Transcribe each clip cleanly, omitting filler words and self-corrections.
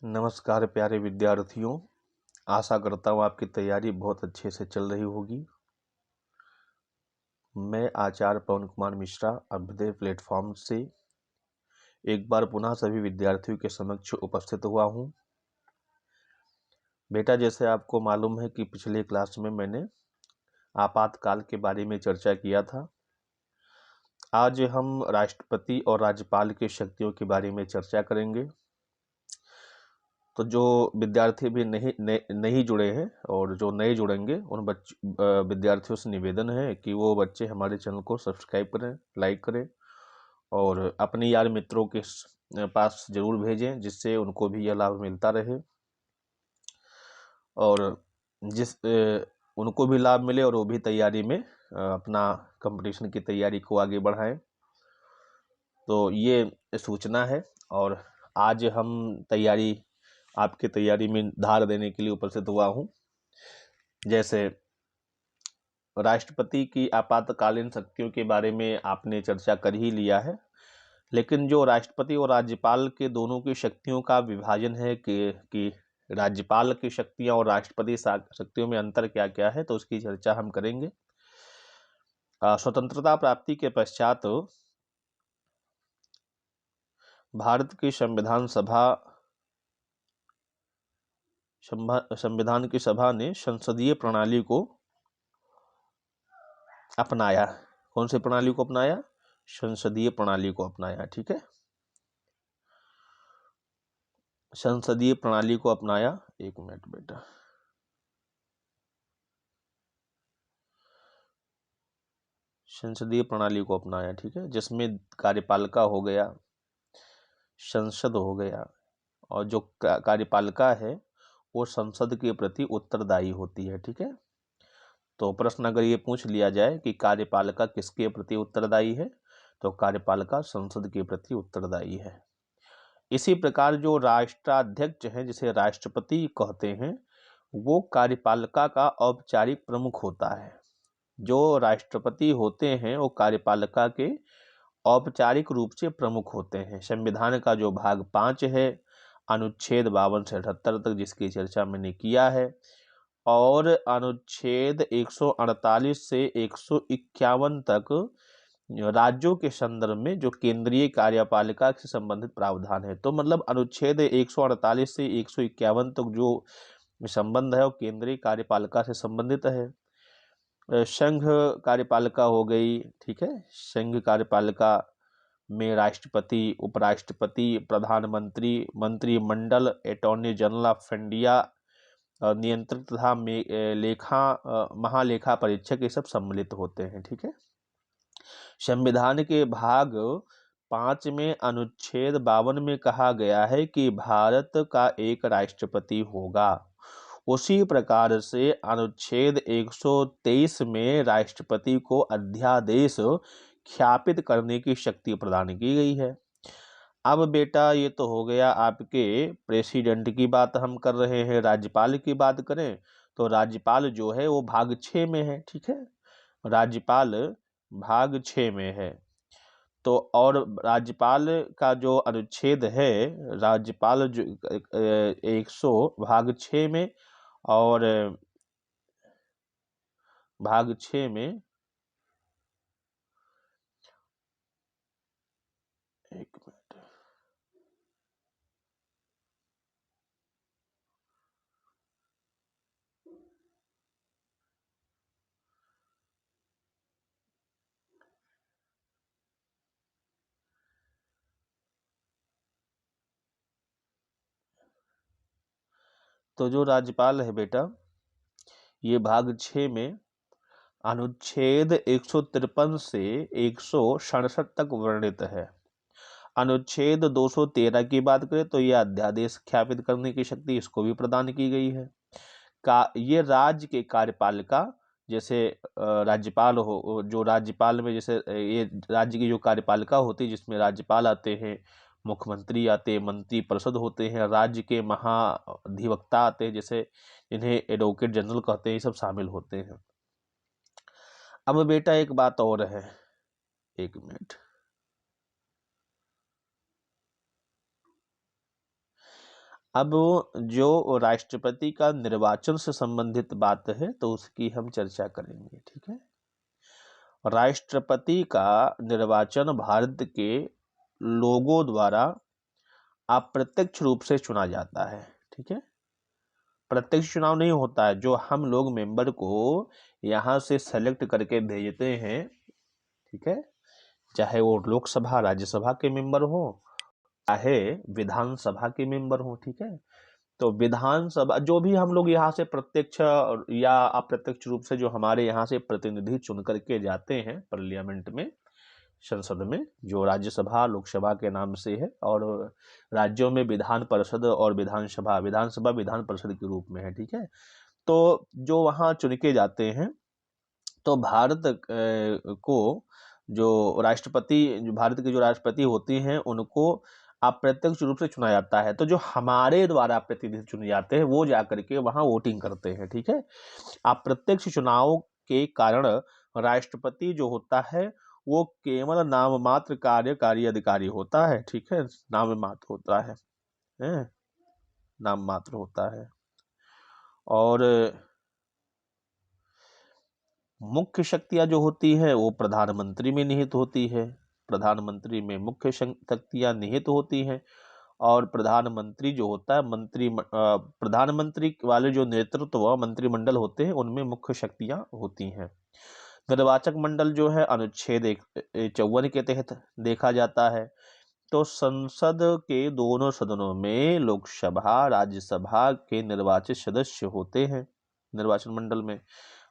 नमस्कार प्यारे विद्यार्थियों। आशा करता हूँ आपकी तैयारी बहुत अच्छे से चल रही होगी। मैं आचार्य पवन कुमार मिश्रा अभ्युदय प्लेटफॉर्म से एक बार पुनः सभी विद्यार्थियों के समक्ष उपस्थित हुआ हूँ। बेटा, जैसे आपको मालूम है कि पिछले क्लास में मैंने आपातकाल के बारे में चर्चा किया था। आज हम राष्ट्रपति और राज्यपाल की शक्तियों के बारे में चर्चा करेंगे। तो जो विद्यार्थी भी नहीं जुड़े हैं और जो नए जुड़ेंगे उन विद्यार्थियों से निवेदन है कि वो बच्चे हमारे चैनल को सब्सक्राइब करें, लाइक करें और अपने यार मित्रों के पास ज़रूर भेजें, जिससे उनको भी यह लाभ मिलता रहे और उनको भी लाभ मिले और वो भी तैयारी में अपना कंपटीशन की तैयारी को आगे बढ़ाएं। तो ये सूचना है और आज हम आपकी तैयारी में धार देने के लिए उपस्थित हुआ हूँ। जैसे राष्ट्रपति की आपातकालीन शक्तियों के बारे में आपने चर्चा कर ही लिया है, लेकिन जो राष्ट्रपति और राज्यपाल के दोनों की शक्तियों का विभाजन है कि राज्यपाल की शक्तियां और राष्ट्रपति शक्तियों में अंतर क्या क्या है, तो उसकी चर्चा हम करेंगे। स्वतंत्रता प्राप्ति के पश्चात भारत की संविधान की सभा ने संसदीय प्रणाली को अपनाया। कौन सी प्रणाली को अपनाया? संसदीय प्रणाली को अपनाया। ठीक है, संसदीय प्रणाली को अपनाया। एक मिनट बेटा, संसदीय प्रणाली को अपनाया। ठीक है, जिसमें कार्यपालिका हो गया, संसद हो गया, और जो कार्यपालिका है वो संसद के प्रति उत्तरदायी होती है। ठीक है, तो प्रश्न अगर ये पूछ लिया जाए कि कार्यपालिका किसके प्रति उत्तरदायी है, तो कार्यपालिका संसद के प्रति उत्तरदायी है। इसी प्रकार जो राष्ट्राध्यक्ष हैं, जिसे राष्ट्रपति कहते हैं, वो कार्यपालिका का औपचारिक प्रमुख होता है। जो राष्ट्रपति होते हैं वो कार्यपालिका के औपचारिक रूप से प्रमुख होते हैं। संविधान का जो भाग 5 है, अनुच्छेद 52 से 78 तक, जिसकी चर्चा मैंने किया है, और अनुच्छेद 148 से 151 तक राज्यों के संदर्भ में जो केंद्रीय कार्यपालिका से संबंधित प्रावधान है। तो मतलब अनुच्छेद 148 से 151 तक जो संबंध है वो केंद्रीय कार्यपालिका से संबंधित है। संघ कार्यपालिका हो गई। ठीक है, संघ कार्यपालिका में राष्ट्रपति, उपराष्ट्रपति, प्रधानमंत्री, मंत्रिमंडल, अटॉर्नी जनरल ऑफ इंडिया, नियंत्रक तथा महालेखा परीक्षक, ये सब सम्मिलित होते हैं। ठीक है, संविधान के भाग 5 में अनुच्छेद 52 में कहा गया है कि भारत का एक राष्ट्रपति होगा। उसी प्रकार से अनुच्छेद 123 में राष्ट्रपति को अध्यादेश ख्यापित करने की शक्ति प्रदान की गई है। अब बेटा, ये तो हो गया आपके प्रेसिडेंट की बात हम कर रहे हैं। राज्यपाल की बात करें तो राज्यपाल जो है वो भाग 6 में है। ठीक है, राज्यपाल भाग 6 में है। तो और राज्यपाल का जो अनुच्छेद है, राज्यपाल जो 100 भाग 6 में और भाग 6 में, एक मिनट, तो जो राज्यपाल है बेटा, ये भाग 6 में अनुच्छेद 153 से 167 तक वर्णित है। अनुच्छेद 213 की बात करें तो यह अध्यादेश ख्यापित करने की शक्ति इसको भी प्रदान की गई है। ये राज्य के कार्यपालिका, जैसे राज्यपाल हो, जो राज्यपाल में जैसे ये राज्य की जो कार्यपालिका होती है, जिसमें राज्यपाल आते हैं, मुख्यमंत्री आते हैं, मंत्री परिषद होते हैं, राज्य के महाधिवक्ता आते हैं, जैसे इन्हें एडवोकेट जनरल कहते हैं, ये सब शामिल होते हैं। अब बेटा एक बात और है, एक मिनट, अब जो राष्ट्रपति का निर्वाचन से संबंधित बात है तो उसकी हम चर्चा करेंगे, ठीक है। राष्ट्रपति का निर्वाचन भारत के लोगों द्वारा अप्रत्यक्ष रूप से चुना जाता है, ठीक है। प्रत्यक्ष चुनाव नहीं होता है, जो हम लोग मेंबर को यहाँ से सेलेक्ट करके भेजते हैं, ठीक है, चाहे वो लोकसभा राज्यसभा के मेंबर हो, चाहे विधानसभा के मेंबर हो, ठीक है। तो विधानसभा जो भी हम लोग यहाँ से प्रत्यक्ष या अप्रत्यक्ष रूप से जो हमारे यहाँ से प्रतिनिधि चुन करके जाते हैं पार्लियामेंट में, संसद में, जो राज्यसभा लोकसभा के नाम से है, और राज्यों में विधान परिषद और विधानसभा विधान परिषद के रूप में है, ठीक है। तो जो वहाँ चुन के जाते हैं, तो भारत को जो भारत के जो राष्ट्रपति होती हैं उनको अप्रत्यक्ष रूप से चुना जाता है। तो जो हमारे द्वारा प्रतिनिधि चुने जाते हैं वो जाकर के वहाँ वोटिंग करते हैं, ठीक है। अप्रत्यक्ष चुनाव के कारण राष्ट्रपति जो होता है वो केवल नाम मात्र कार्यकारी अधिकारी होता है, ठीक है, नाम मात्र होता है, नाम मात्र होता है। और मुख्य शक्तियां जो होती है वो प्रधानमंत्री में निहित होती है, प्रधानमंत्री में मुख्य शक्तियां निहित होती हैं। और प्रधानमंत्री जो होता है प्रधानमंत्री वाले जो नेतृत्व मंत्रिमंडल होते हैं उनमें मुख्य शक्तियां होती हैं। निर्वाचक मंडल जो है अनुच्छेद 54 के तहत देखा जाता है। तो संसद के दोनों सदनों में लोकसभा राज्यसभा के निर्वाचित सदस्य होते हैं निर्वाचन मंडल में।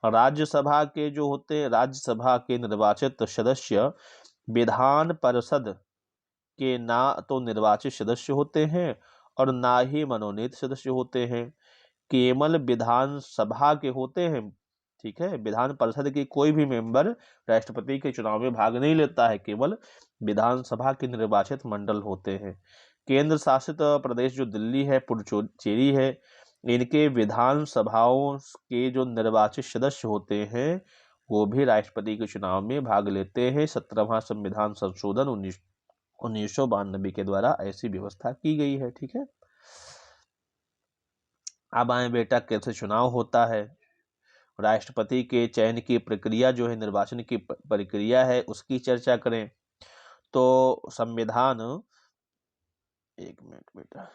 राज्यसभा के जो होते हैं, राज्यसभा के निर्वाचित सदस्य विधान परिषद के ना तो निर्वाचित सदस्य होते हैं और ना ही मनोनीत सदस्य होते हैं, केवल विधानसभा के होते हैं, ठीक है। विधान परिषद की कोई भी मेंबर राष्ट्रपति के चुनाव में भाग नहीं लेता है, केवल विधानसभा के निर्वाचित मंडल होते हैं। केंद्र शासित प्रदेश जो दिल्ली है, पुडुचेरी है, इनके विधानसभाओं के जो निर्वाचित सदस्य होते हैं वो भी राष्ट्रपति के चुनाव में भाग लेते हैं। 17वां संविधान संशोधन 1992 के द्वारा ऐसी व्यवस्था की गई है, ठीक है। अब आए बेटा कैसे चुनाव होता है। राष्ट्रपति के चयन की प्रक्रिया जो है, निर्वाचन की प्रक्रिया है, उसकी चर्चा करें तो संविधान, एक मिनट बेटा,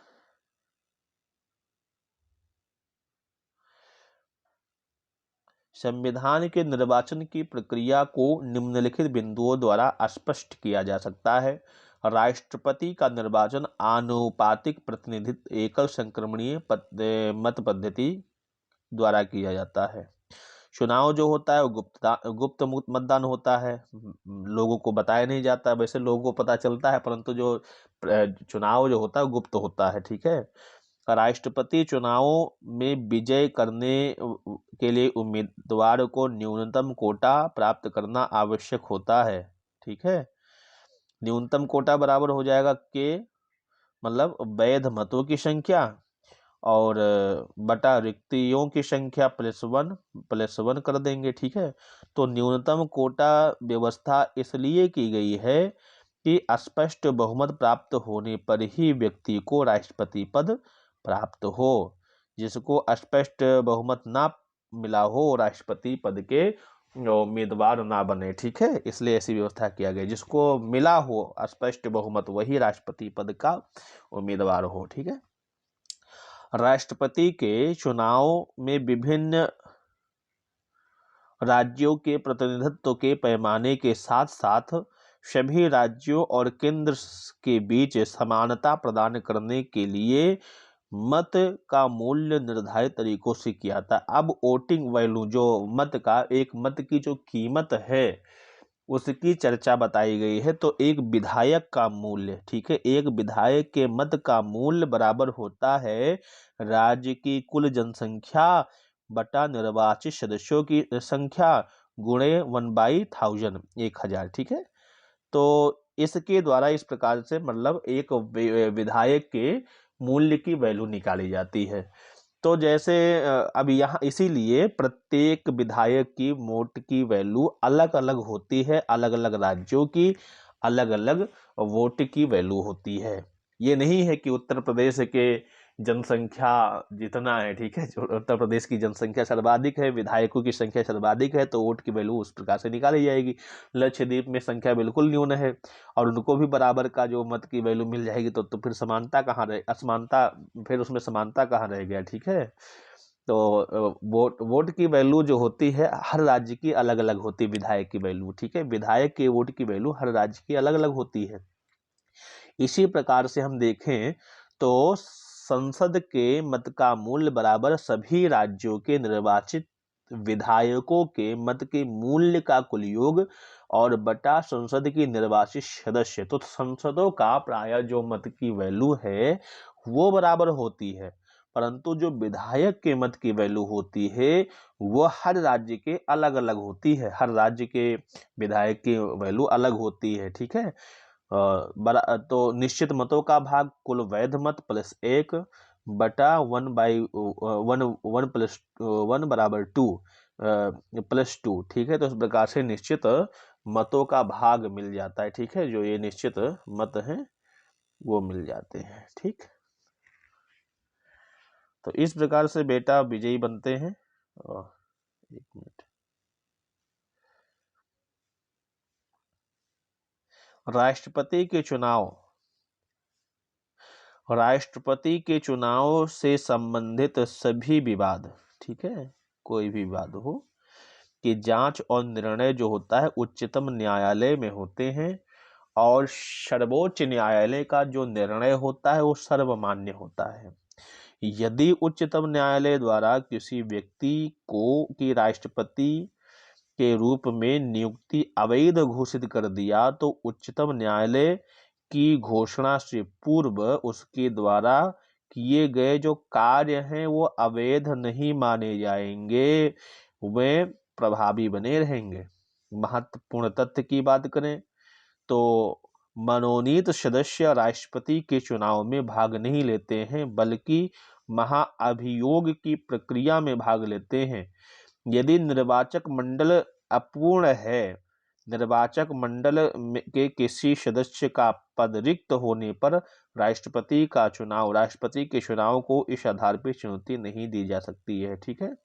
संविधान के निर्वाचन की प्रक्रिया को निम्नलिखित बिंदुओं द्वारा स्पष्ट किया जा सकता है। राष्ट्रपति का निर्वाचन आनुपातिक प्रतिनिधित्व एकल संक्रमणीय मत पद्धति द्वारा किया जाता है। चुनाव जो होता है वो गुप्त मतदान होता है, लोगों को बताया नहीं जाता। वैसे लोगों को पता चलता है परंतु जो चुनाव जो होता है वो गुप्त होता है, ठीक है। राष्ट्रपति चुनावों में विजय करने के लिए उम्मीदवार को न्यूनतम कोटा प्राप्त करना आवश्यक होता है, ठीक है। न्यूनतम कोटा बराबर हो जाएगा के मतलब वैध मतों की संख्या और बटा रिक्तियों की संख्या +1 कर देंगे, ठीक है। तो न्यूनतम कोटा व्यवस्था इसलिए की गई है कि स्पष्ट बहुमत प्राप्त होने पर ही व्यक्ति को राष्ट्रपति पद प्राप्त हो। जिसको स्पष्ट बहुमत ना मिला हो राष्ट्रपति पद के उम्मीदवार ना बने, ठीक है। इसलिए ऐसी व्यवस्था किया गया, जिसको मिला हो स्पष्ट बहुमत वही राष्ट्रपति पद का उम्मीदवार हो, ठीक है। राष्ट्रपति के चुनाव में विभिन्न राज्यों के प्रतिनिधित्व के पैमाने के साथ साथ सभी राज्यों और केंद्र के बीच समानता प्रदान करने के लिए मत का मूल्य निर्धारित तरीकों से किया था। अब वोटिंग वैल्यू, जो मत का, एक मत की जो कीमत है उसकी चर्चा बताई गई है। तो एक विधायक का मूल्य, ठीक है, एक विधायक के मत का मूल्य बराबर होता है राज्य की कुल जनसंख्या बटा निर्वाचित सदस्यों की संख्या गुणे 1/1000, 1000, ठीक है। तो इसके द्वारा इस प्रकार से मतलब एक विधायक के मूल्य की वैल्यू निकाली जाती है। तो जैसे अब यहाँ इसीलिए प्रत्येक विधायक की वोट की वैल्यू अलग अलग होती है, अलग अलग राज्यों की अलग अलग वोट की वैल्यू होती है। ये नहीं है कि उत्तर प्रदेश के जनसंख्या जितना है, ठीक है, जो उत्तर प्रदेश की जनसंख्या सर्वाधिक है, विधायकों की संख्या सर्वाधिक है, तो वोट की वैल्यू उस प्रकार से निकाली जाएगी। लक्षद्वीप में संख्या बिल्कुल न्यून है और उनको भी बराबर का जो मत की वैल्यू मिल जाएगी, तो फिर समानता कहाँ रहे, असमानता, फिर उसमें समानता कहाँ रह गया, ठीक है। तो वोट की वैल्यू जो होती है हर राज्य की अलग अलग होती है, विधायक की वैल्यू, ठीक है, विधायक के वोट की वैल्यू हर राज्य की अलग अलग होती है। इसी प्रकार से हम देखें तो संसद के मत का मूल्य बराबर सभी राज्यों के निर्वाचित विधायकों के मत के मूल्य का कुल योग और बटा संसद की निर्वाचित सदस्य। तो संसदों का प्राय जो मत की वैल्यू है वो बराबर होती है, परंतु जो विधायक के मत की वैल्यू होती है वो हर राज्य के अलग अलग होती है। हर राज्य के विधायक की वैल्यू अलग होती है, ठीक है। तो निश्चित मतों का भाग कुल वैध मत प्लस 1 बटा 1/1 बराबर 2 प्लस 2, ठीक है। तो इस प्रकार से निश्चित मतों का भाग मिल जाता है, ठीक है। जो ये निश्चित मत हैं वो मिल जाते हैं, ठीक। तो इस प्रकार से बेटा विजयी बनते हैं। एक मिनट, राष्ट्रपति के चुनाव से संबंधित सभी विवाद, ठीक है, कोई भी विवाद हो कि जांच और निर्णय जो होता है उच्चतम न्यायालय में होते हैं और सर्वोच्च न्यायालय का जो निर्णय होता है वो सर्वमान्य होता है। यदि उच्चतम न्यायालय द्वारा किसी व्यक्ति की राष्ट्रपति के रूप में नियुक्ति अवैध घोषित कर दिया तो उच्चतम न्यायालय की घोषणा से पूर्व उसके द्वारा किए गए जो कार्य हैं वो अवैध नहीं माने जाएंगे, वे प्रभावी बने रहेंगे। महत्वपूर्ण तथ्य की बात करें तो मनोनीत सदस्य राष्ट्रपति के चुनाव में भाग नहीं लेते हैं बल्कि महाअभियोग की प्रक्रिया में भाग लेते हैं। यदि निर्वाचक मंडल अपूर्ण है, निर्वाचक मंडल के किसी सदस्य का पद रिक्त होने पर राष्ट्रपति के चुनाव को इस आधार पर चुनौती नहीं दी जा सकती है, ठीक है।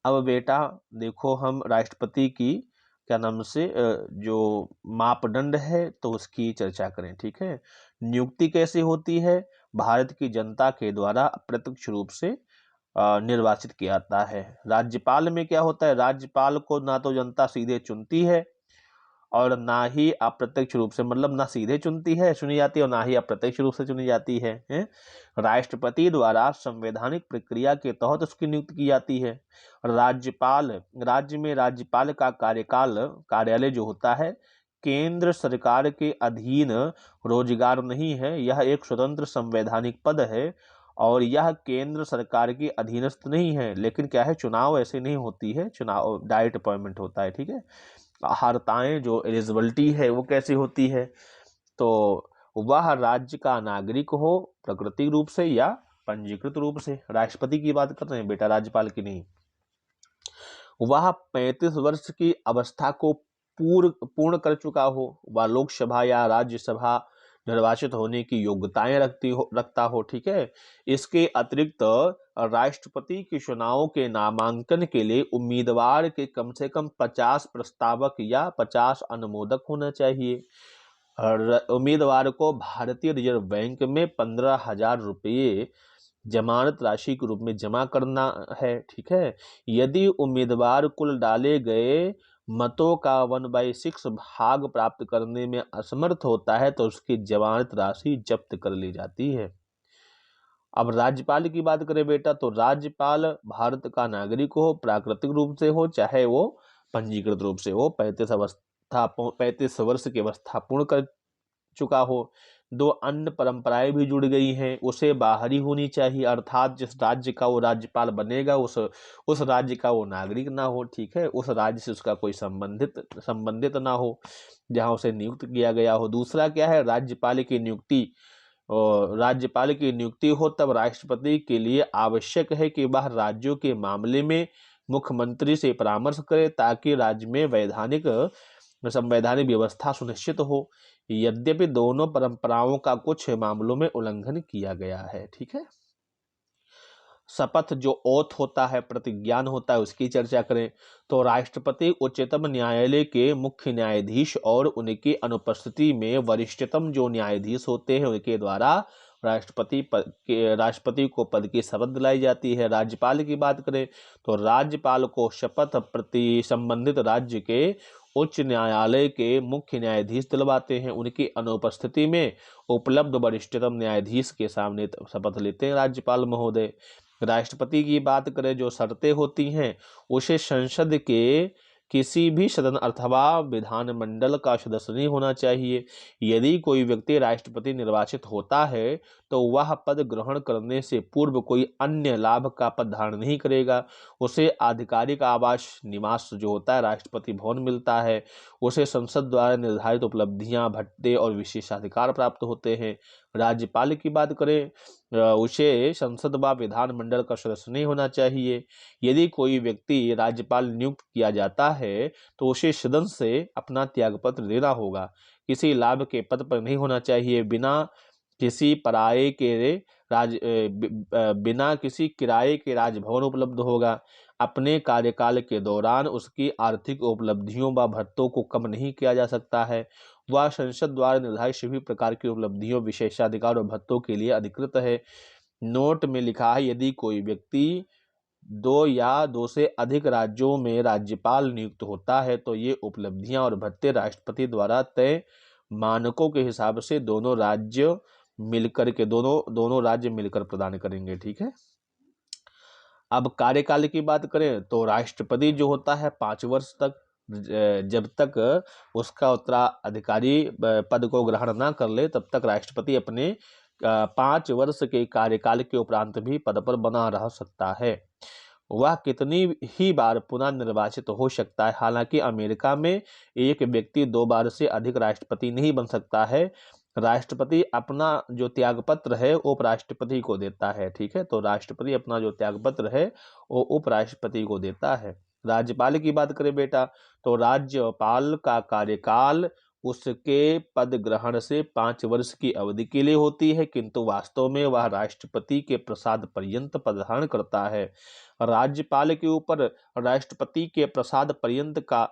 अब बेटा देखो हम राष्ट्रपति की क्या नाम से जो मापदंड है तो उसकी चर्चा करें, ठीक है। नियुक्ति कैसे होती है? भारत की जनता के द्वारा अप्रत्यक्ष रूप से निर्वाचित किया जाता है। राज्यपाल में क्या होता है? राज्यपाल को ना तो जनता सीधे चुनती है और ना ही अप्रत्यक्ष रूप से, मतलब ना सीधे चुनती है चुनी जाती है और ना ही अप्रत्यक्ष रूप से चुनी जाती है, राष्ट्रपति द्वारा संवैधानिक प्रक्रिया के तहत उसकी नियुक्ति की जाती है। राज्य में राज्यपाल का कार्यालय जो होता है केंद्र सरकार के अधीन रोजगार नहीं है, यह एक स्वतंत्र संवैधानिक पद है और यह केंद्र सरकार के अधीनस्थ नहीं है। लेकिन क्या है, चुनाव ऐसे नहीं होती है, चुनाव डायरेक्ट अपॉइंटमेंट होता है, ठीक है। अर्हताएं जो एलिजिबिलिटी है वो कैसी होती है, तो वह राज्य का नागरिक हो प्राकृतिक रूप से या पंजीकृत रूप से। राष्ट्रपति की बात कर रहे हैं बेटा, राज्यपाल की नहीं। वह 35 वर्ष की अवस्था को पूर्ण कर चुका हो, वह लोकसभा या राज्यसभा निर्वाचित होने की योग्यताएं रखता हो, ठीक है। इसके अतिरिक्त राष्ट्रपति के चुनाव के नामांकन के लिए उम्मीदवार के कम से कम 50 प्रस्तावक या 50 अनुमोदक होना चाहिए। उम्मीदवार को भारतीय रिजर्व बैंक में 15,000 रुपये जमानत राशि के रूप में जमा करना है, ठीक है। यदि उम्मीदवार कुल डाले गए मतों का 1/6 भाग प्राप्त करने में असमर्थ होता है तो उसकी जमानत राशि जब्त कर ली जाती है। अब राज्यपाल की बात करें बेटा, तो राज्यपाल भारत का नागरिक हो, प्राकृतिक रूप से हो चाहे वो पंजीकृत रूप से हो, 35 वर्ष की अवस्था पूर्ण कर चुका हो। 2 अन्य परंपराएं भी जुड़ गई हैं, उसे बाहरी होनी चाहिए, अर्थात जिस राज्य का वो राज्यपाल बनेगा उस राज्य का वो नागरिक ना हो, ठीक है, उस राज्य से उसका कोई संबंधित ना हो जहां उसे नियुक्त किया गया हो। दूसरा क्या है, राज्यपाल की नियुक्ति हो तब राष्ट्रपति के लिए आवश्यक है कि वह राज्यों के मामले में मुख्यमंत्री से परामर्श करे ताकि राज्य में संवैधानिक व्यवस्था सुनिश्चित हो। यद्यपि दोनों परंपराओं का कुछ मामलों में उल्लंघन किया गया है। ठीक है, शपथ जो ओथ होता है, प्रतिज्ञान होता है, उसकी चर्चा करें तो राष्ट्रपति उच्चतम न्यायालय के मुख्य न्यायाधीश और उनकी अनुपस्थिति में वरिष्ठतम जो न्यायाधीश होते हैं उनके द्वारा राष्ट्रपति को पद की शपथ दिलाई जाती है। राज्यपाल की बात करें तो राज्यपाल को शपथ प्रति संबंधित राज्य के उच्च न्यायालय के मुख्य न्यायाधीश दिलवाते हैं। उनकी अनुपस्थिति में उपलब्ध वरिष्ठतम न्यायाधीश के सामने शपथ लेते हैं राज्यपाल महोदय। राष्ट्रपति की बात करें, जो शर्तें होती हैं उसे संसद के किसी भी सदन अथवा विधानमंडल का सदस्य नहीं होना चाहिए। यदि कोई व्यक्ति राष्ट्रपति निर्वाचित होता है तो वह पद ग्रहण करने से पूर्व कोई अन्य लाभ का पद धारण नहीं करेगा। उसे आधिकारिक आवास निवास जो होता है राष्ट्रपति भवन मिलता है। उसे संसद द्वारा निर्धारित उपलब्धियां, भत्ते और विशेषाधिकार प्राप्त होते हैं। राज्यपाल की बात करें, उसे संसद व विधानमंडल का सदस्य नहीं होना चाहिए। यदि कोई व्यक्ति राज्यपाल नियुक्त किया जाता है तो उसे सदन से अपना त्यागपत्र देना होगा। किसी लाभ के पद पर नहीं होना चाहिए। बिना किसी किराए के राजभवन उपलब्ध होगा। अपने कार्यकाल के दौरान उसकी आर्थिक उपलब्धियों व भत्तों को कम नहीं किया जा सकता है। वह संसद द्वारा निर्धारित सभी प्रकार की उपलब्धियों, विशेषाधिकार और भत्तों के लिए अधिकृत है। नोट में लिखा है, यदि कोई व्यक्ति 2 या 2 से अधिक राज्यों में राज्यपाल नियुक्त होता है तो ये उपलब्धियां और भत्ते राष्ट्रपति द्वारा तय मानकों के हिसाब से दोनों राज्य मिलकर प्रदान करेंगे। ठीक है, अब कार्यकाल की बात करें तो राष्ट्रपति जो होता है 5 वर्ष तक, जब तक उसका उत्तराधिकारी पद को ग्रहण ना कर ले तब तक राष्ट्रपति अपने 5 वर्ष के कार्यकाल के उपरांत भी पद पर बना रह सकता है। वह कितनी ही बार पुनः निर्वाचित हो सकता है। हालांकि अमेरिका में एक व्यक्ति 2 बार से अधिक राष्ट्रपति नहीं बन सकता है। राष्ट्रपति अपना जो त्यागपत्र है उपराष्ट्रपति को देता है। ठीक है, तो राष्ट्रपति अपना जो त्यागपत्र है वो उपराष्ट्रपति को देता है। राज्यपाल की बात करें बेटा तो राज्यपाल का कार्यकाल उसके पद ग्रहण से 5 वर्ष की अवधि के लिए होती है, किंतु वास्तव में वह राष्ट्रपति के प्रसाद पर्यंत पद धारण करता है। राज्यपाल के ऊपर राष्ट्रपति के प्रसाद पर्यंत का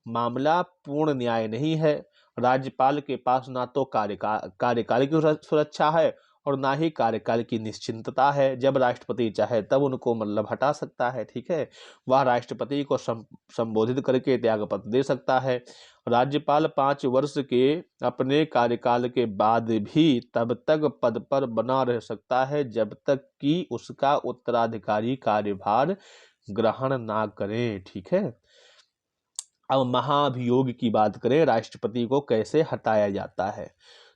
मामला पूर्ण न्याय नहीं है। राज्यपाल के पास ना तो कार्यकाल की सुरक्षा है और ना ही कार्यकाल की निश्चिंतता है। जब राष्ट्रपति चाहे तब उनको मतलब हटा सकता है। ठीक है, वह राष्ट्रपति को संबोधित करके त्यागपत्र दे सकता है। राज्यपाल 5 वर्ष के अपने कार्यकाल के बाद भी तब तक पद पर बना रह सकता है जब तक कि उसका उत्तराधिकारी कार्यभार ग्रहण ना करें। ठीक है, अब महाभियोग की बात करें, राष्ट्रपति को कैसे हटाया जाता है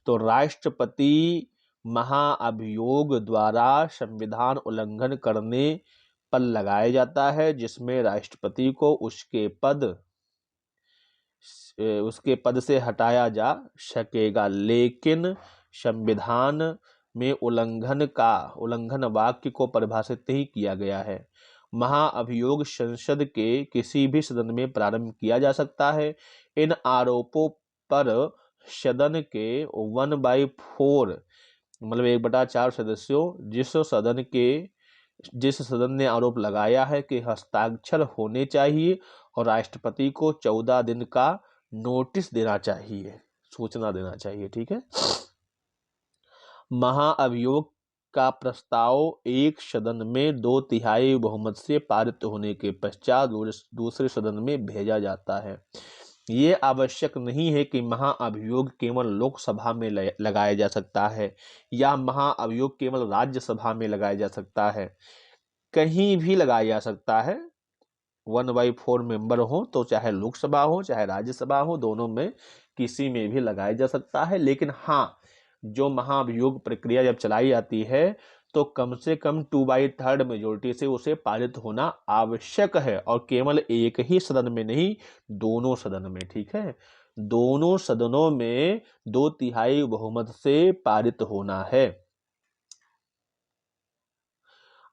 तो राष्ट्रपति महाअभियोग द्वारा संविधान उल्लंघन करने पर लगाया जाता है, जिसमें राष्ट्रपति को उसके पद से हटाया जा सकेगा। लेकिन संविधान में उल्लंघन वाक्य को परिभाषित नहीं किया गया है। महाअभियोग संसद के किसी भी सदन में प्रारंभ किया जा सकता है। इन आरोपों पर सदन के 1/4 मतलब 1/4 सदस्यों जिस सदन ने आरोप लगाया है कि हस्ताक्षर होने चाहिए और राष्ट्रपति को 14 दिन का नोटिस देना चाहिए, सूचना देना चाहिए। ठीक है, महाअभियोग का प्रस्ताव एक सदन में 2/3 बहुमत से पारित होने के पश्चात दूसरे सदन में भेजा जाता है। ये आवश्यक नहीं है कि महाअभियोग केवल लोकसभा में लगाया जा सकता है या महाअभियोग केवल राज्यसभा में लगाया जा सकता है, कहीं भी लगाया जा सकता है। 1/4 मेंबर हो तो चाहे लोकसभा हो चाहे राज्यसभा हो, दोनों में किसी में भी लगाया जा सकता है। लेकिन हाँ, जो महाभियोग प्रक्रिया जब चलाई जाती है तो कम से कम 2/3 मेजोरिटी से उसे पारित होना आवश्यक है और केवल एक ही सदन में नहीं, दोनों सदन में। ठीक है, दोनों सदनों में 2/3 बहुमत से पारित होना है।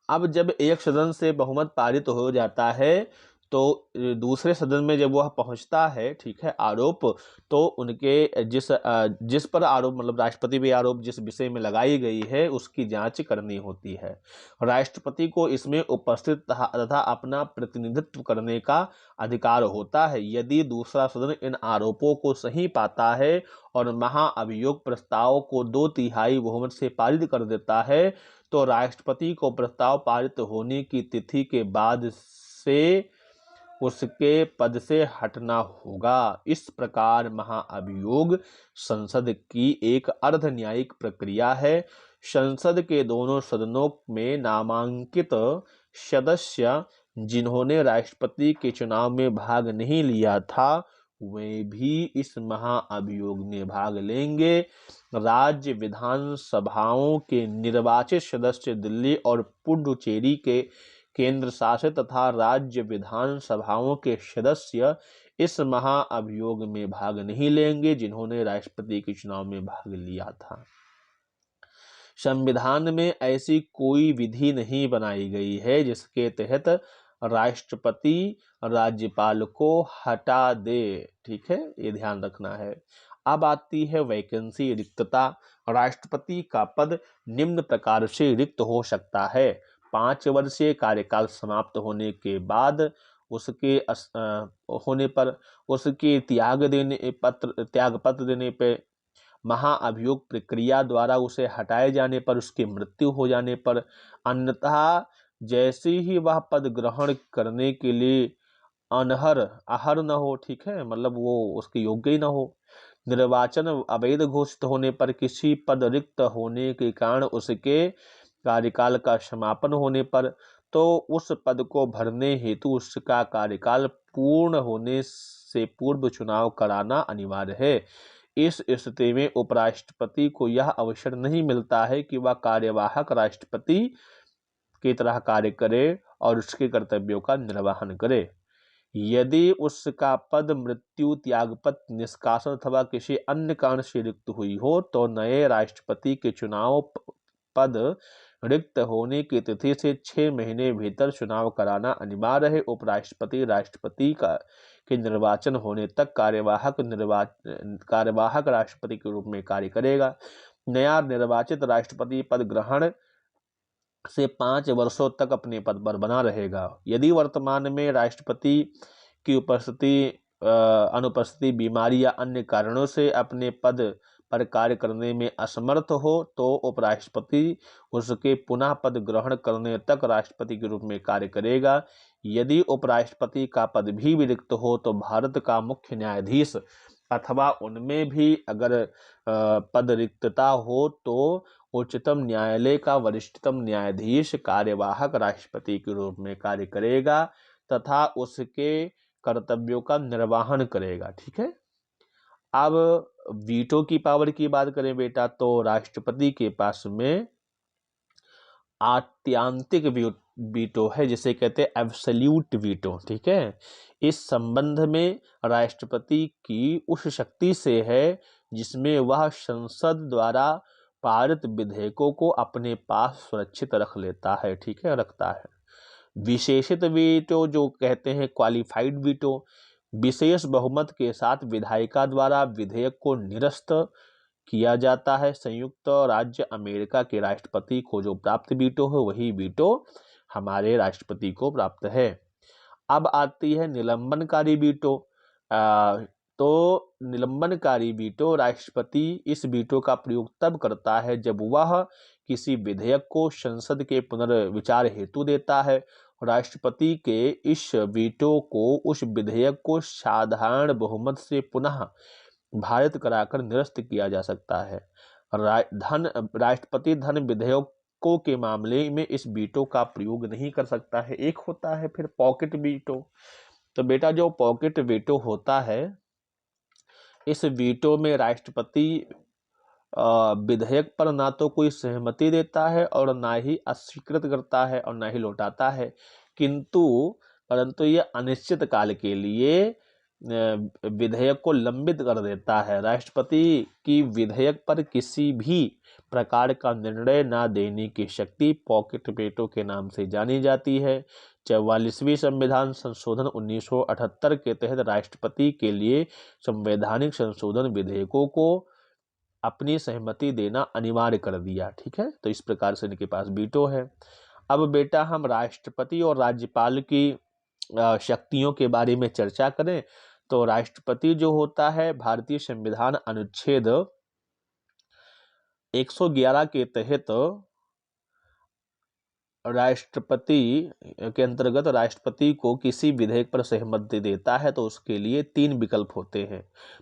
अब जब एक सदन से बहुमत पारित हो जाता है तो दूसरे सदन में जब वह पहुंचता है, ठीक है, आरोप, तो उनके जिस पर आरोप, मतलब राष्ट्रपति भी आरोप जिस विषय में लगाई गई है उसकी जांच करनी होती है। राष्ट्रपति को इसमें उपस्थित तथा अपना प्रतिनिधित्व करने का अधिकार होता है। यदि दूसरा सदन इन आरोपों को सही पाता है और महाअभियोग प्रस्ताव को 2/3 बहुमत से पारित कर देता है, तो राष्ट्रपति को प्रस्ताव पारित होने की तिथि के बाद से उसके पद से हटना होगा। इस प्रकार महाअभियोग संसद की एक अर्ध न्यायिक प्रक्रिया है। संसद के दोनों सदनों में नामांकित सदस्य जिन्होंने राष्ट्रपति के चुनाव में भाग नहीं लिया था, वे भी इस महाअभियोग में भाग लेंगे। राज्य विधानसभाओं के निर्वाचित सदस्य दिल्ली और पुडुचेरी के केंद्र शासित तथा राज्य विधानसभाओं के सदस्य इस महाअभियोग में भाग नहीं लेंगे जिन्होंने राष्ट्रपति के चुनाव में भाग लिया था। संविधान में ऐसी कोई विधि नहीं बनाई गई है जिसके तहत राष्ट्रपति राज्यपाल को हटा दे, ठीक है, ये ध्यान रखना है। अब आती है वैकेंसी, रिक्तता। राष्ट्रपति का पद निम्न प्रकार से रिक्त हो सकता है। 5 वर्षीय कार्यकाल समाप्त होने के बाद उसके होने पर उसके त्यागपत्र देने पे, महाअभियोग प्रक्रिया द्वारा उसे हटाए जाने पर, उसकी मृत्यु हो जाने पर, अन्यथा जैसे ही वह पद ग्रहण करने के लिए अहर न हो, ठीक है, मतलब वो उसके योग्य ही न हो, निर्वाचन अवैध घोषित होने पर, किसी पद रिक्त होने के कारण उसके कार्यकाल का समापन होने पर, तो उस पद को भरने हेतु उसका कार्यकाल पूर्ण होने से पूर्व चुनाव कराना अनिवार्य है। इस स्थिति में उपराष्ट्रपति को यह अवसर नहीं मिलता है कि वह कार्यवाहक राष्ट्रपति की तरह कार्य करे और उसके कर्तव्यों का निर्वहन करे। यदि उसका पद मृत्यु, त्यागपत्र, निष्कासन अथवा किसी अन्य कारण से रिक्त हुई हो, तो नए राष्ट्रपति के चुनाव पद रिक्त होने की तिथि से 6 महीने भीतर चुनाव कराना अनिवार्य है। उपराष्ट्रपति राष्ट्रपति के निर्वाचन होने तक कार्यवाहक राष्ट्रपति के रूप में कार्य करेगा। नया निर्वाचित राष्ट्रपति पद ग्रहण से 5 वर्षों तक अपने पद पर बना रहेगा। यदि वर्तमान में राष्ट्रपति की अनुपस्थिति, बीमारी या अन्य कारणों से अपने पद पर कार्य करने में असमर्थ हो, तो उपराष्ट्रपति उसके पुनः पद ग्रहण करने तक राष्ट्रपति के रूप में कार्य करेगा। यदि उपराष्ट्रपति का पद भी रिक्त हो, तो भारत का मुख्य न्यायाधीश अथवा उनमें भी अगर पद रिक्तता हो, तो उच्चतम न्यायालय का वरिष्ठतम न्यायाधीश कार्यवाहक राष्ट्रपति के रूप में कार्य करेगा तथा उसके कर्तव्यों का निर्वहन करेगा, ठीक है। अब वीटो की पावर की बात करें बेटा, तो राष्ट्रपति के पास में आत्यांतिक वीटो है, जिसे कहते हैं एब्सोल्यूट वीटो, ठीक है। इस संबंध में राष्ट्रपति की उस शक्ति से है जिसमें वह संसद द्वारा पारित विधेयकों को अपने पास सुरक्षित रख लेता है, ठीक है, रखता है। विशेषित वीटो जो कहते हैं क्वालिफाइड वीटो, विशेष बहुमत के साथ विधायिका द्वारा विधेयक को निरस्त किया जाता है। संयुक्त राज्य अमेरिका के राष्ट्रपति को जो प्राप्त वीटो है, वही वीटो हमारे राष्ट्रपति को प्राप्त है। अब आती है निलंबनकारी वीटो। तो निलंबनकारी वीटो, राष्ट्रपति इस वीटो का प्रयोग तब करता है जब वह किसी विधेयक को संसद के पुनर्विचार हेतु देता है। राष्ट्रपति के इस वीटो को उस विधेयक को साधारण बहुमत से पुनः पारित कराकर निरस्त किया जा सकता है। राष्ट्रपति धन विधेयकों के मामले में इस वीटो का प्रयोग नहीं कर सकता है। एक होता है फिर पॉकेट वीटो। तो बेटा जो पॉकेट वीटो होता है, इस वीटो में राष्ट्रपति विधेयक पर ना तो कोई सहमति देता है और ना ही अस्वीकृत करता है और ना ही लौटाता है, परंतु ये अनिश्चित काल के लिए विधेयक को लंबित कर देता है। राष्ट्रपति की विधेयक पर किसी भी प्रकार का निर्णय न देने की शक्ति पॉकेट वेटो के नाम से जानी जाती है। 44वीं संविधान संशोधन 1978 के तहत राष्ट्रपति के लिए संवैधानिक संशोधन विधेयकों को अपनी सहमति देना अनिवार्य कर दिया। ठीक है, तो इस प्रकार से इनके पास वीटो है। अब बेटा हम राष्ट्रपति और राज्यपाल की शक्तियों के बारे में चर्चा करें तो राष्ट्रपति जो होता है भारतीय संविधान अनुच्छेद 111 के तहत राष्ट्रपति के अंतर्गत राष्ट्रपति को किसी विधेयक पर सहमति देता है तो उसके लिए 3 विकल्प होते हैं।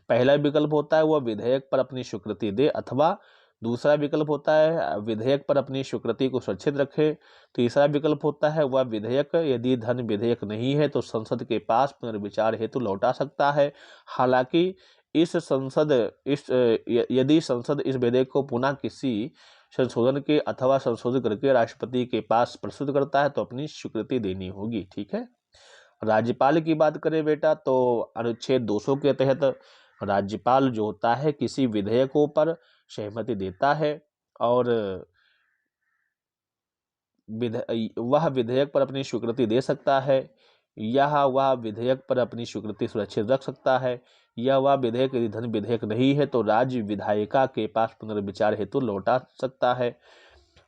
पहला विकल्प होता है वह विधेयक पर अपनी स्वीकृति दे, अथवा दूसरा विकल्प होता है विधेयक पर अपनी स्वीकृति को सुरक्षित रखे। तीसरा विकल्प होता है वह विधेयक यदि धन विधेयक नहीं है तो संसद के पास पुनर्विचार हेतु लौटा सकता है। हालांकि यदि संसद इस विधेयक को पुनः किसी संशोधन के अथवा संशोधित करके राष्ट्रपति के पास प्रस्तुत करता है तो अपनी स्वीकृति देनी होगी। ठीक है, राज्यपाल की बात करें बेटा तो अनुच्छेद 200 के तहत राज्यपाल जो होता है किसी विधेयकों पर सहमति देता है और वह विधेयक पर अपनी स्वीकृति दे सकता है, यह वह विधेयक पर अपनी स्वीकृति सुरक्षित रख सकता है, यह वह विधेयक यदि धन विधेयक नहीं है तो राज्य विधायिका के पास पुनर्विचार हेतु लौटा सकता है,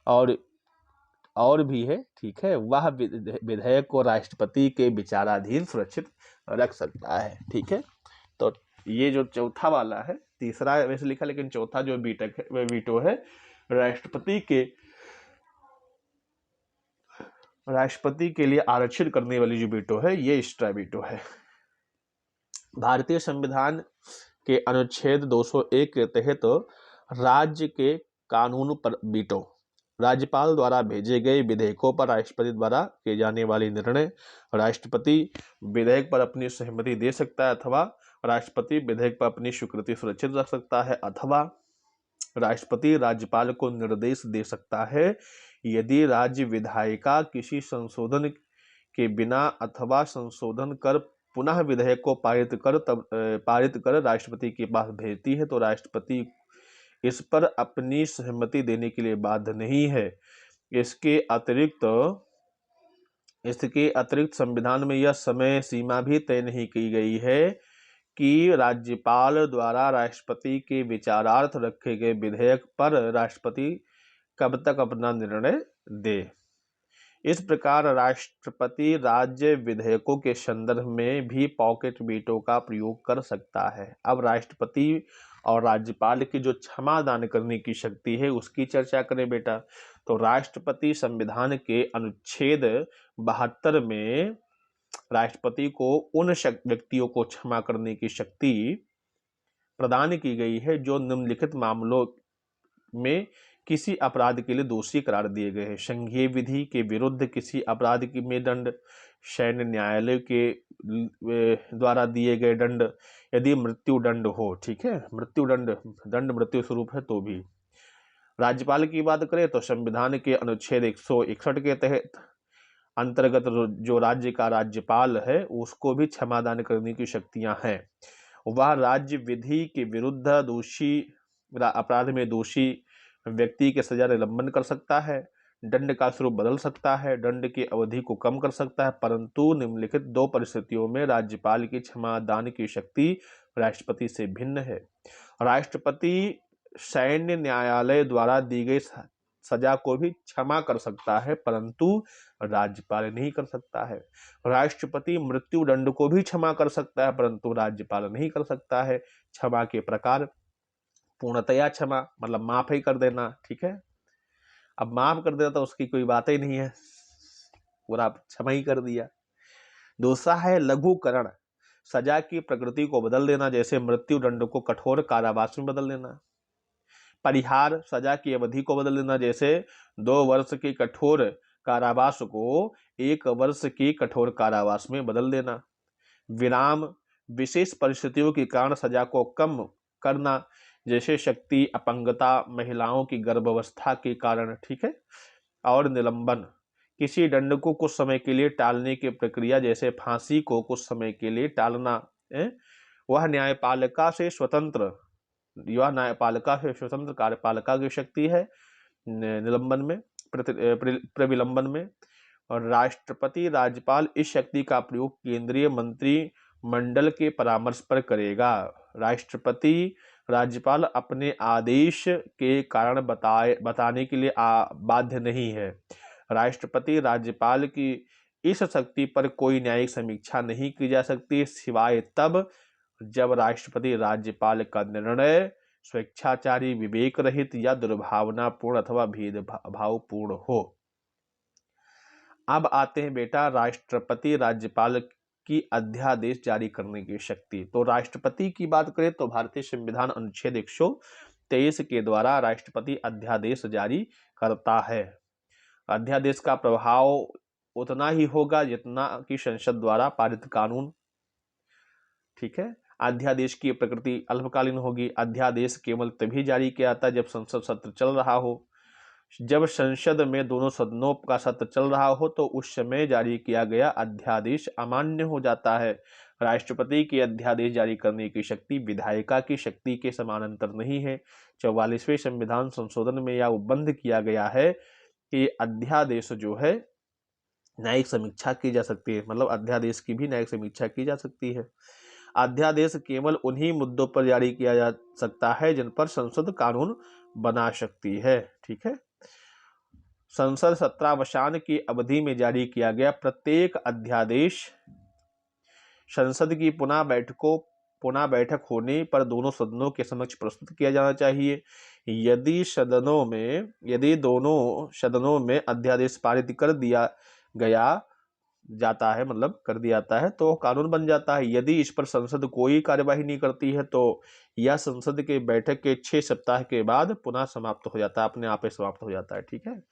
और भी है। ठीक है, वह विधेयक को राष्ट्रपति के विचाराधीन सुरक्षित रख सकता है। ठीक है, तो ये जो चौथा वाला है, तीसरा वैसे लिखा लेकिन चौथा जो वीटो है राष्ट्रपति के लिए आरक्षित करने वाली जो वीटो है ये एक्स्ट्रा वीटो है। भारतीय संविधान के अनुच्छेद 201 के तहत राज्य के कानून पर वीटो, राज्यपाल द्वारा भेजे गए विधेयकों पर राष्ट्रपति द्वारा किए जाने वाले निर्णय, राष्ट्रपति विधेयक पर अपनी सहमति दे सकता है अथवा राष्ट्रपति विधेयक पर अपनी स्वीकृति सुरक्षित रख सकता है, अथवा राष्ट्रपति राज्यपाल को निर्देश दे सकता है यदि राज्य विधायिका किसी संशोधन के बिना अथवा संशोधन कर पुनः विधेयक को पारित कर राष्ट्रपति के पास भेजती है तो राष्ट्रपति इस पर अपनी सहमति देने के लिए बाध्य नहीं है। इसके अतिरिक्त संविधान में यह समय सीमा भी तय नहीं की गई है कि राज्यपाल द्वारा राष्ट्रपति के विचारार्थ रखे गए विधेयक पर राष्ट्रपति कब तक अपना निर्णय दे। इस प्रकार राष्ट्रपति राज्य विधेयकों के संदर्भ में भी पॉकेट वीटो का प्रयोग कर सकता है। अब राष्ट्रपति और राज्यपाल की जो क्षमा दान करने की शक्ति है उसकी चर्चा करें बेटा, तो राष्ट्रपति संविधान के अनुच्छेद 72 में राष्ट्रपति को उन व्यक्तियों को क्षमा करने की शक्ति प्रदान की गई है जो निम्नलिखित मामलों में किसी अपराध के लिए दोषी करार दिए गए हैं। संघीय विधि के विरुद्ध किसी अपराध में दंड, सैन्य न्यायालय के द्वारा दिए गए दंड, यदि मृत्यु दंड हो। ठीक है, मृत्यु दंड मृत्यु स्वरूप है तो भी। राज्यपाल की बात करें तो संविधान के अनुच्छेद 161 के तहत अंतर्गत जो राज्य का राज्यपाल है उसको भी क्षमादान करने की शक्तियां हैं। वह राज्य विधि के विरुद्ध अपराध में दोषी व्यक्ति के सजा निलंबन कर सकता है, दंड का स्वरूप बदल सकता है, दंड की अवधि को कम कर सकता है, परंतु निम्नलिखित 2 परिस्थितियों में राज्यपाल की क्षमादान की शक्ति राष्ट्रपति से भिन्न है। राष्ट्रपति सैन्य न्यायालय द्वारा दी गई सजा को भी क्षमा कर सकता है परंतु राज्यपाल नहीं कर सकता है। राष्ट्रपति मृत्यु दंड को भी क्षमा कर सकता है परंतु राज्यपाल नहीं कर सकता है। क्षमा के प्रकार पूर्णतया क्षमा मतलब माफ ही कर देना। ठीक है, अब माफ कर देना तो उसकी कोई बात ही नहीं है, पूरा क्षमा ही कर दिया। दूसरा है लघुकरण, सजा की प्रकृति को बदल देना, जैसे मृत्यु दंड को कठोर कारावास में बदल देना। परिहार, सजा की अवधि को बदल देना, जैसे 2 वर्ष के कठोर कारावास को 1 वर्ष के कठोर कारावास में बदल देना। विराम, विशेष परिस्थितियों के कारण सजा को कम करना, जैसे शक्ति, अपंगता, महिलाओं की गर्भावस्था के कारण। ठीक है, और निलंबन, किसी दंड को कुछ समय के लिए टालने की प्रक्रिया, जैसे फांसी को कुछ समय के लिए टालना। वह न्यायपालिका से स्वतंत्र या न्यायपालिका से स्वतंत्र कार्यपालिका की शक्ति है निलंबन में, प्रविलंबन में। और राष्ट्रपति राज्यपाल इस शक्ति का प्रयोग केंद्रीय मंत्रिमंडल के परामर्श पर करेगा। राष्ट्रपति राज्यपाल अपने आदेश के कारण बताने के लिए बाध्य नहीं है। राष्ट्रपति राज्यपाल की इस शक्ति पर कोई न्यायिक समीक्षा नहीं की जा सकती, सिवाय तब जब राष्ट्रपति राज्यपाल का निर्णय स्वेच्छाचारी, विवेक रहित या दुर्भावनापूर्ण अथवा भेदभावपूर्ण हो। अब आते हैं बेटा राष्ट्रपति राज्यपाल की अध्यादेश जारी करने की शक्ति। तो राष्ट्रपति की बात करें तो भारतीय संविधान अनुच्छेद 123 के द्वारा राष्ट्रपति अध्यादेश जारी करता है। अध्यादेश का प्रभाव उतना ही होगा जितना कि संसद द्वारा पारित कानून, ठीक है। अध्यादेश की प्रकृति अल्पकालीन होगी। अध्यादेश केवल तभी जारी किया जाता है जब संसद सत्र चल रहा हो। जब संसद में दोनों सदनों का सत्र चल रहा हो तो उस समय जारी किया गया अध्यादेश अमान्य हो जाता है। राष्ट्रपति की अध्यादेश जारी करने की शक्ति विधायिका की शक्ति के समानांतर नहीं है। 44वें संविधान संशोधन में यह उपबंध किया गया है कि अध्यादेश जो है न्यायिक समीक्षा की जा सकती है, मतलब अध्यादेश की भी न्यायिक समीक्षा की जा सकती है। अध्यादेश केवल उन्हीं मुद्दों पर जारी किया जा सकता है जिन पर संसद कानून बना सकती है, ठीक है। संसद सत्रावसान की अवधि में जारी किया गया प्रत्येक अध्यादेश संसद की पुनः बैठक होने पर दोनों सदनों के समक्ष प्रस्तुत किया जाना चाहिए। यदि दोनों सदनों में अध्यादेश पारित कर दिया जाता है तो कानून बन जाता है। यदि इस पर संसद कोई कार्यवाही नहीं करती है तो यह संसद के बैठक के 6 सप्ताह के बाद पुनः समाप्त हो जाता है, अपने आप ही समाप्त हो जाता है, ठीक है।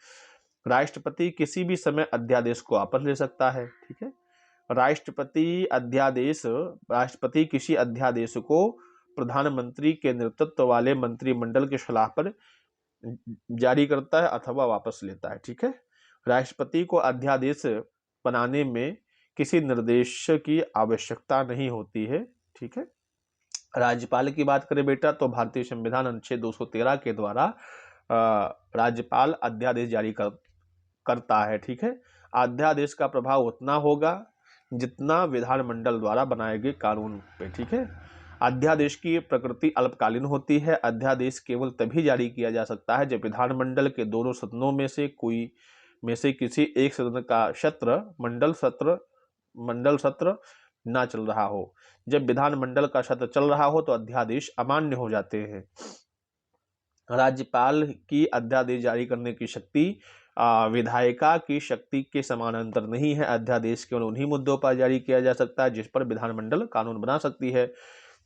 राष्ट्रपति किसी भी समय अध्यादेश को वापस ले सकता है, ठीक है। राष्ट्रपति किसी अध्यादेश को प्रधानमंत्री के नेतृत्व वाले मंत्रिमंडल की सलाह पर जारी करता है अथवा वापस लेता है, ठीक है। राष्ट्रपति को अध्यादेश बनाने में किसी निर्देश की आवश्यकता नहीं होती है, ठीक है। राज्यपाल की बात करें बेटा तो भारतीय संविधान अनुच्छेद 213 के द्वारा राज्यपाल अध्यादेश जारी करता है, ठीक है। अध्यादेश का प्रभाव उतना होगा जितना विधानमंडल द्वारा बनाए गए कानून पे, ठीक है। अध्यादेश की प्रकृति अल्पकालीन होती है। अध्यादेश केवल तभी जारी किया जा सकता है जब विधानमंडल के दोनों सदनों में से किसी एक सदन का मंडल सत्र ना चल रहा हो। जब विधानमंडल का सत्र चल रहा हो तो अध्यादेश अमान्य हो जाते हैं। राज्यपाल की अध्यादेश जारी करने की शक्ति विधायिका की शक्ति के समानांतर नहीं है। अध्यादेश केवल उन्हीं मुद्दों पर जारी किया जा सकता है जिस पर विधानमंडल कानून बना सकती है।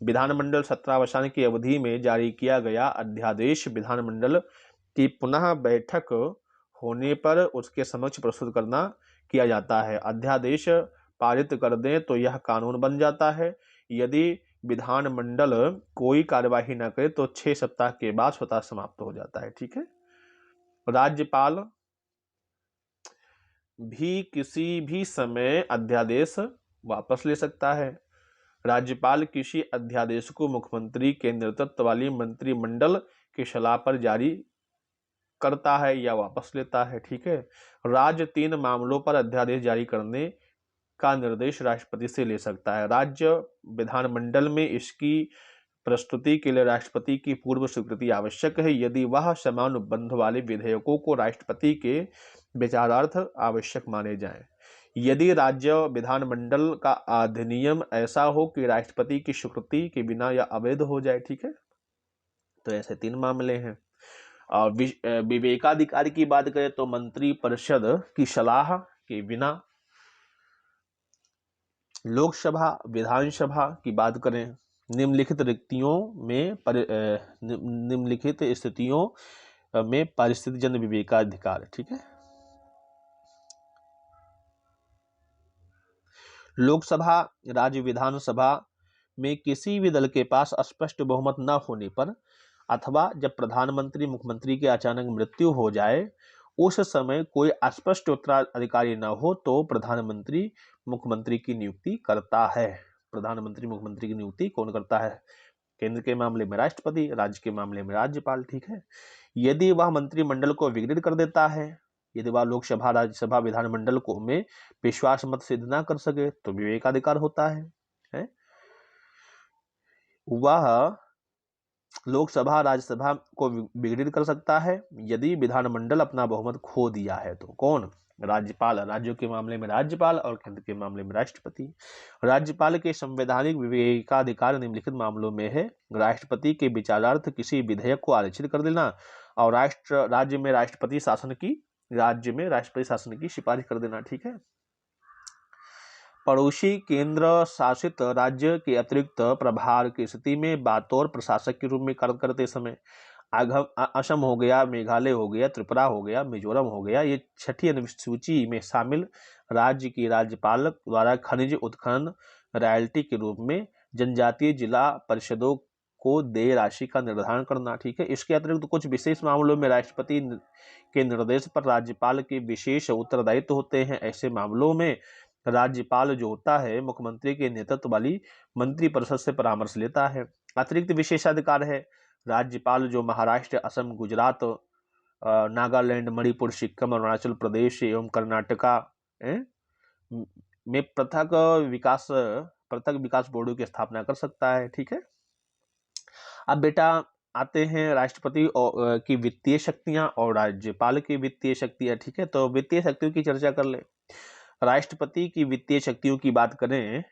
विधानमंडल सत्रावसान की अवधि में जारी किया गया अध्यादेश विधानमंडल की पुनः बैठक होने पर उसके समक्ष प्रस्तुत किया जाता है। अध्यादेश पारित कर दें तो यह कानून बन जाता है। यदि विधानमंडल कोई कार्यवाही न करे तो 6 सप्ताह के बाद स्वतः समाप्त हो जाता है, ठीक है। राज्यपाल भी किसी भी समय अध्यादेश वापस ले सकता है। राज्यपाल किसी अध्यादेश को मुख्यमंत्री के नेतृत्व वाली मंत्रिमंडल की सलाह पर जारी करता है या वापस लेता है, ठीक है। राज्य 3 मामलों पर अध्यादेश जारी करने का निर्देश राष्ट्रपति से ले सकता है। राज्य विधानमंडल में इसकी प्रस्तुति के लिए राष्ट्रपति की पूर्व स्वीकृति आवश्यक है यदि वह समान उपबंध वाले विधेयकों को राष्ट्रपति के विचारार्थ आवश्यक माने जाएं। यदि राज्य विधानमंडल का अधिनियम ऐसा हो कि राष्ट्रपति की स्वीकृति के बिना यह अवैध हो जाए, ठीक है। तो ऐसे 3 मामले हैं। विवेकाधिकार की बात करें तो मंत्रिपरिषद की सलाह के बिना लोकसभा विधानसभा की बात करें निम्नलिखित स्थितियों में परिस्थितिजन्य विवेकाधिकार, ठीक है। लोकसभा राज्य विधानसभा में किसी भी दल के पास स्पष्ट बहुमत न होने पर अथवा जब प्रधानमंत्री मुख्यमंत्री की अचानक मृत्यु हो जाए उस समय कोई अस्पष्ट उत्तराधिकारी न हो तो प्रधानमंत्री मुख्यमंत्री की नियुक्ति करता है। प्रधानमंत्री मुख्यमंत्री की नियुक्ति कौन करता है? केंद्र के मामले में राष्ट्रपति, राज्य के मामले में राज्यपाल, ठीक है। यदि वह मंत्रिमंडल को विघटित कर देता है, यदि वह लोकसभा, राज्यसभा, विधानमंडल को में विश्वास मत सिद्ध ना कर सके तो विवेकाधिकार होता है? वह लोकसभा, राज्यसभा को विघटित कर सकता है यदि विधानमंडल अपना बहुमत खो दिया है। तो कौन? राज्यपाल। राज्यों के मामले में राज्यपाल और केंद्र के मामले में राष्ट्रपति। राज्यपाल के संवैधानिक विवेकाधिकार निम्नलिखित मामलों में है: राष्ट्रपति के विचारार्थ किसी विधेयक को आरक्षित कर देना और राज्य में राष्ट्रपति शासन की सिफारिश कर देना, ठीक है। पड़ोसी केंद्र शासित राज्य के अतिरिक्त प्रभार की स्थिति में बतौर प्रशासक के रूप में कार्य करते समय असम हो गया, मेघालय हो गया, त्रिपुरा हो गया, मिजोरम हो गया, ये छठी अनुसूची में शामिल राज्य की राज्यपाल द्वारा खनिज उत्खनन रॉयल्टी के रूप में जनजातीय जिला परिषदों को देय राशि का निर्धारण करना, ठीक है। इसके अतिरिक्त कुछ विशेष मामलों में राष्ट्रपति के निर्देश पर राज्यपाल के विशेष उत्तरदायित्व होते हैं। ऐसे मामलों में राज्यपाल जो होता है मुख्यमंत्री के नेतृत्व वाली मंत्रिपरिषद से परामर्श लेता है। अतिरिक्त विशेषाधिकार है: राज्यपाल जो महाराष्ट्र, असम, गुजरात, नागालैंड, मणिपुर, सिक्किम, अरुणाचल प्रदेश एवं कर्नाटका में पृथक विकास बोर्डों की स्थापना कर सकता है, ठीक है। अब बेटा आते हैं राष्ट्रपति की वित्तीय शक्तियां और राज्यपाल की वित्तीय शक्तियां, ठीक है। तो वित्तीय शक्तियों की चर्चा कर ले। राष्ट्रपति की वित्तीय शक्तियों की बात करें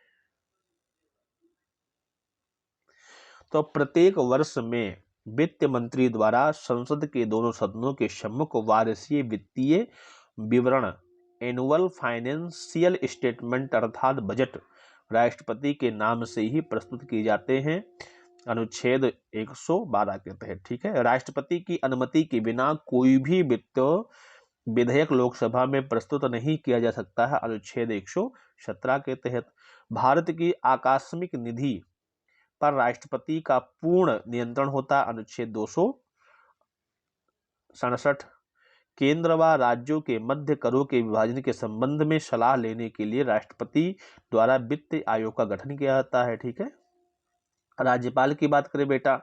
तो प्रत्येक वर्ष में वित्त मंत्री द्वारा संसद के दोनों सदनों के सम्मुख वार्षिक वित्तीय विवरण एनुअल फाइनेंशियल स्टेटमेंट अर्थात बजट राष्ट्रपति के नाम से ही प्रस्तुत किए जाते हैं, अनुच्छेद 112 के तहत, ठीक है। राष्ट्रपति की अनुमति के बिना कोई भी वित्त विधेयक लोकसभा में प्रस्तुत नहीं किया जा सकता है, अनुच्छेद 117 के तहत। भारत की आकस्मिक निधि पर राष्ट्रपति का पूर्ण नियंत्रण होता है, अनुच्छेद 267। केंद्र व राज्यों के मध्य करों के विभाजन के संबंध में सलाह लेने के लिए राष्ट्रपति द्वारा वित्त आयोग का गठन किया जाता है, ठीक है। राज्यपाल की बात करें बेटा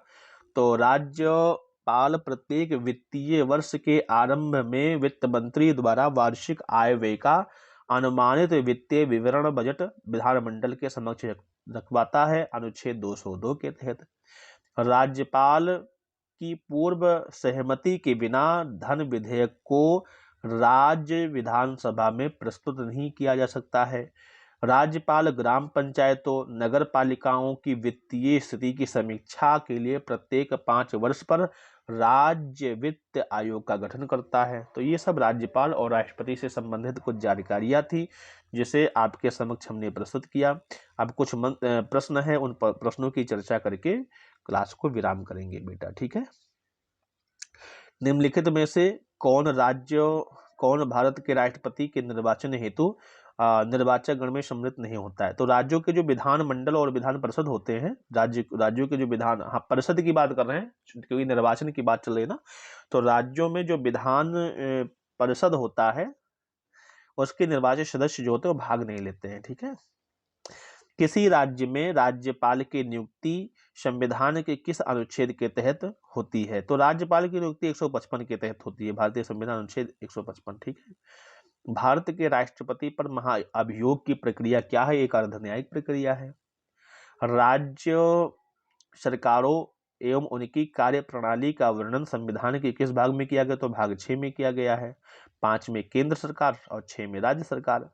तो राज्यपाल प्रत्येक वित्तीय वर्ष के आरंभ में वित्त मंत्री द्वारा वार्षिक आय व्यय का अनुमानित वित्तीय विवरण बजट विधानमंडल के समक्ष रखवाता है, अनुच्छेद 202 के तहत। राज्यपाल की पूर्व सहमति के बिना धन विधेयक को राज्य विधानसभा में प्रस्तुत नहीं किया जा सकता है। राज्यपाल ग्राम पंचायतों, नगर पालिकाओं की वित्तीय स्थिति की समीक्षा के लिए प्रत्येक 5 वर्ष पर राज्य वित्त आयोग का गठन करता है। तो ये सब राज्यपाल और राष्ट्रपति से संबंधित कुछ जानकारियां थी जिसे आपके समक्ष हमने प्रस्तुत किया। अब कुछ प्रश्न है, उन प्रश्नों की चर्चा करके क्लास को विराम करेंगे बेटा, ठीक है। निम्नलिखित में से कौन भारत के राष्ट्रपति के निर्वाचन हेतु निर्वाचक गण में सम्मिलित नहीं होता है? तो राज्यों के जो विधान मंडल और विधान परिषद होते हैं, राज्यों के जो विधान, हाँ परिषद की बात कर रहे हैं क्योंकि निर्वाचन की बात चल रही है ना, तो राज्यों में जो विधान परिषद होता है उसके निर्वाचित सदस्य जो होते हैं वो भाग नहीं लेते हैं, ठीक है। किसी राज्य में राज्यपाल की नियुक्ति संविधान के किस अनुच्छेद के तहत होती है? तो राज्यपाल की नियुक्ति 155 के तहत होती है, भारतीय संविधान अनुच्छेद 155, ठीक है। भारत के राष्ट्रपति पर महाअभियोग की प्रक्रिया क्या है? एक अर्धन्यायिक प्रक्रिया है। राज्य सरकारों एवं उनकी कार्य प्रणाली का वर्णन संविधान के किस भाग में किया गया? तो भाग 6 में किया गया है। 5 में केंद्र सरकार और 6 में राज्य सरकार।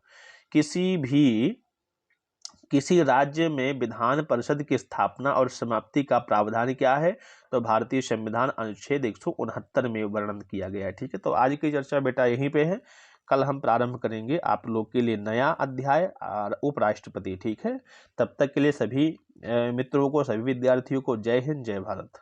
किसी राज्य में विधान परिषद की स्थापना और समाप्ति का प्रावधान क्या है? तो भारतीय संविधान अनुच्छेद 169 में वर्णन किया गया है, ठीक है। तो आज की चर्चा बेटा यहीं पे है। कल हम प्रारंभ करेंगे आप लोग के लिए नया अध्याय और उपराष्ट्रपति, ठीक है। तब तक के लिए सभी मित्रों को, सभी विद्यार्थियों को जय हिंद, जय भारत।